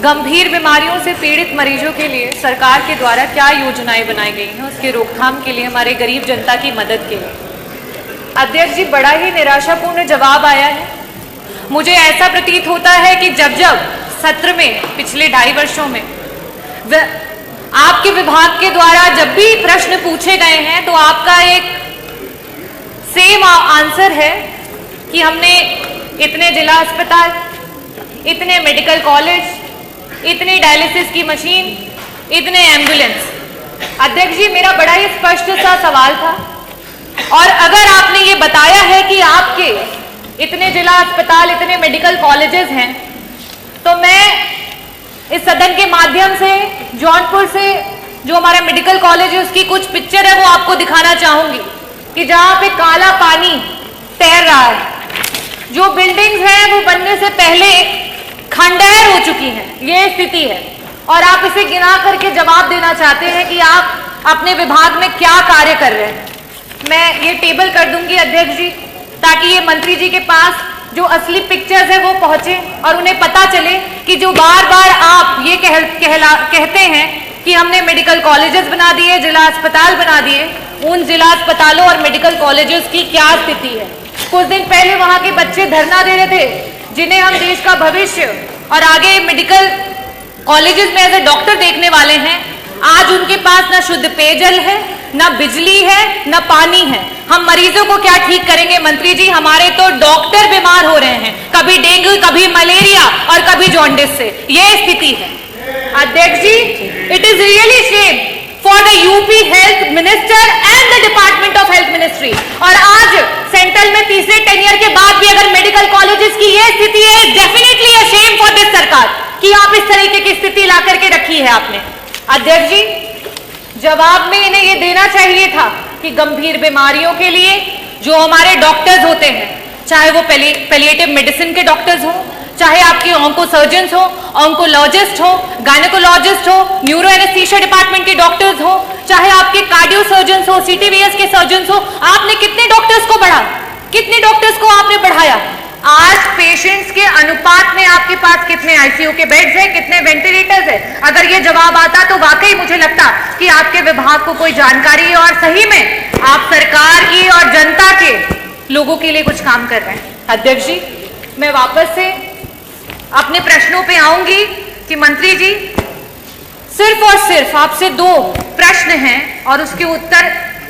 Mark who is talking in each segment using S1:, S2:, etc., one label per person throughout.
S1: गंभीर बीमारियों से पीड़ित मरीजों के लिए सरकार के द्वारा क्या योजनाएं बनाई गई हैं, उसके रोकथाम के लिए, हमारे गरीब जनता की मदद के लिए। अध्यक्ष जी, बड़ा ही निराशापूर्ण जवाब आया है। मुझे ऐसा प्रतीत होता है कि जब जब सत्र में पिछले 2.5 वर्षों में आपके विभाग के द्वारा जब भी प्रश्न पूछे गए हैं तो आपका एक सेम आंसर है कि हमने इतने जिला अस्पताल, इतने मेडिकल कॉलेज, इतनी डायलिसिस की मशीन, इतने एम्बुलेंस। अध्यक्ष जी, मेरा बड़ा ही स्पष्ट सा सवाल था, और अगर आपने ये बताया है कि आपके इतने जिला अस्पताल, इतने मेडिकल कॉलेजेस हैं, तो मैं इस सदन के माध्यम से जौनपुर से जो हमारा मेडिकल कॉलेज है उसकी कुछ पिक्चर है वो आपको दिखाना चाहूंगी कि जहां पे काला पानी तैर रहा है, जो बिल्डिंग्स हैं वो बनने से पहले खंडहर हो चुकी हैं, ये स्थिति है। और आप इसे गिना करके जवाब देना चाहते हैं कि आप अपने विभाग में क्या कार्य कर रहे हैं। मैं ये टेबल कर दूंगी अध्यक्ष जी, ताकि ये मंत्री जी के पास जो असली पिक्चर्स है वो पहुंचे और उन्हें पता चले कि जो बार बार आप ये कहते हैं कि हमने मेडिकल कॉलेजेस बना दिए, जिला अस्पताल बना दिए, उन जिला अस्पतालों और मेडिकल कॉलेजेस की क्या स्थिति है। कुछ दिन पहले वहां के बच्चे धरना दे रहे थे, जिन्हें हम देश का भविष्य और आगे मेडिकल कॉलेजेस में एज ए डॉक्टर देखने वाले हैं। आज उनके पास ना शुद्ध पेयजल है, ना बिजली है, ना पानी है। हम मरीजों को क्या ठीक करेंगे मंत्री जी? हमारे तो डॉक्टर बीमार हो रहे हैं, कभी डेंगू, कभी मलेरिया और कभी जॉन्डिस से। ये स्थिति है अध्यक्ष जी। It is really shame for the UP health minister and the department of health ministry. और आज सेंट्रल में तीसरे टेन्योर के बाद भी अगर मेडिकल कॉलेजेस की ये स्थिति है, definitely a shame for this सरकार कि आप इस तरीके की स्थिति ला करके रखी है आपने। अध्यक्ष जी, जवाब में इन्हें ये देना चाहिए था कि गंभीर बीमारियों के लिए जो हमारे डॉक्टर्स होते हैं, चाहे वो पैलिएटिव मेडिसिन के डॉक्टर्स हो, चाहे आपके ऑन्को सर्जन्स हो, ऑन्कोलॉजिस्ट हो, गायनेकोलॉजिस्ट हो, न्यूरो एनेस्थीसिया डिपार्टमेंट के डॉक्टर्स हो, चाहे आपके कार्डियो सर्जन्स हो, सीटीवीएस के सर्जन्स हो, आपने कितने डॉक्टर्स को बढ़ा, कितने डॉक्टर्स को आपने बढ़ाया? आज पेशेंट्स के अनुपात में आपके पास कितने आईसीयू के बेड्स हैं, कितने वेंटिलेटर्स हैं? अगर ये जवाब आता तो वाकई मुझे लगता कि आपके विभाग को कोई जानकारी है और सही में आप सरकार की और जनता के लोगों के लिए कुछ काम कर रहे हैं। अध्यक्ष जी, मैं वापस से अपने प्रश्नों पे आऊंगी कि मंत्री जी, सिर्फ और सिर्फ आपसे 2 प्रश्न हैं और उसके उत्तर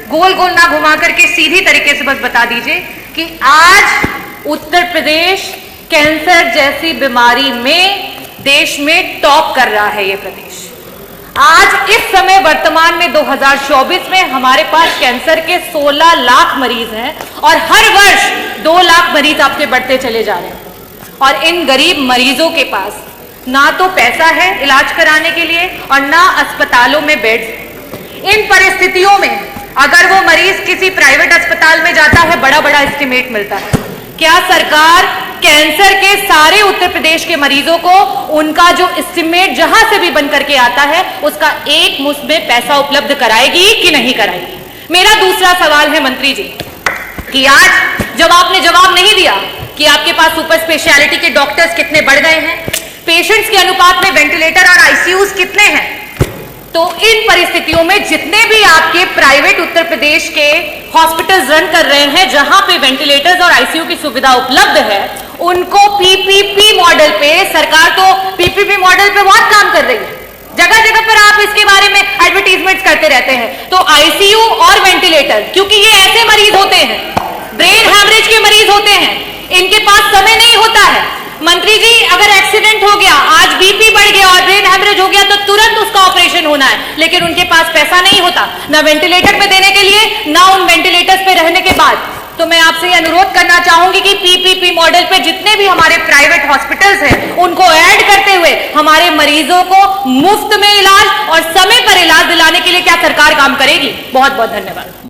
S1: गोल गोल ना घुमा करके सीधी तरीके से बस बता दीजिए कि आज उत्तर प्रदेश कैंसर जैसी बीमारी में देश में टॉप कर रहा है। ये प्रदेश आज इस समय वर्तमान में 2024 में हमारे पास कैंसर के 16 लाख मरीज हैं और हर वर्ष 2 लाख मरीज आपके बढ़ते चले जा रहे हैं। और इन गरीब मरीजों के पास ना तो पैसा है इलाज कराने के लिए और ना अस्पतालों में बेड्स। इन परिस्थितियों में अगर वो मरीज किसी प्राइवेट अस्पताल में जाता है, बड़ा बड़ा एस्टिमेट मिलता है। क्या सरकार कैंसर के सारे उत्तर प्रदेश के मरीजों को उनका जो एस्टिमेट जहां से भी बन करके आता है उसका एक मुश्त में पैसा उपलब्ध कराएगी कि नहीं कराएगी? मेरा दूसरा सवाल है मंत्री जी कि आज जब आपने जवाब नहीं दिया कि आपके पास सुपर स्पेशलिटी के डॉक्टर्स कितने बढ़ गए हैं, पेशेंट्स के अनुपात में वेंटिलेटर और आईसीयूज कितने हैं, तो इन परिस्थितियों में जितने भी आपके प्राइवेट उत्तर प्रदेश के हॉस्पिटल्स रन कर रहे हैं जहां पे वेंटिलेटर्स और आईसीयू की सुविधा उपलब्ध है, उनको पीपीपी मॉडल पे, सरकार तो पीपीपी मॉडल पे बहुत काम कर रही है, जगह जगह पर आप इसके बारे में एडवर्टीजमेंट करते रहते हैं। तो आईसीयू और वेंटिलेटर, क्योंकि ये ऐसे मरीज होते हैं, ब्रेन हैमरेज के मरीज होते हैं, इनके पास समय नहीं होता है। मंत्री जी, अगर एक्सीडेंट हो गया, आज बीपी बढ़ गया और ब्रेन हैमरेज हो गया तो तुरंत उसका ऑपरेशन होना है, लेकिन उनके पास पैसा नहीं होता ना वेंटिलेटर पे देने के लिए, ना उन वेंटिलेटर्स पे रहने के बाद। तो मैं आपसे अनुरोध करना चाहूंगी कि पीपीपी मॉडल पे जितने भी हमारे प्राइवेट हॉस्पिटल्स हैं उनको ऐड करते हुए हमारे मरीजों को मुफ्त में इलाज और समय पर इलाज दिलाने के लिए क्या सरकार काम करेगी? बहुत बहुत धन्यवाद।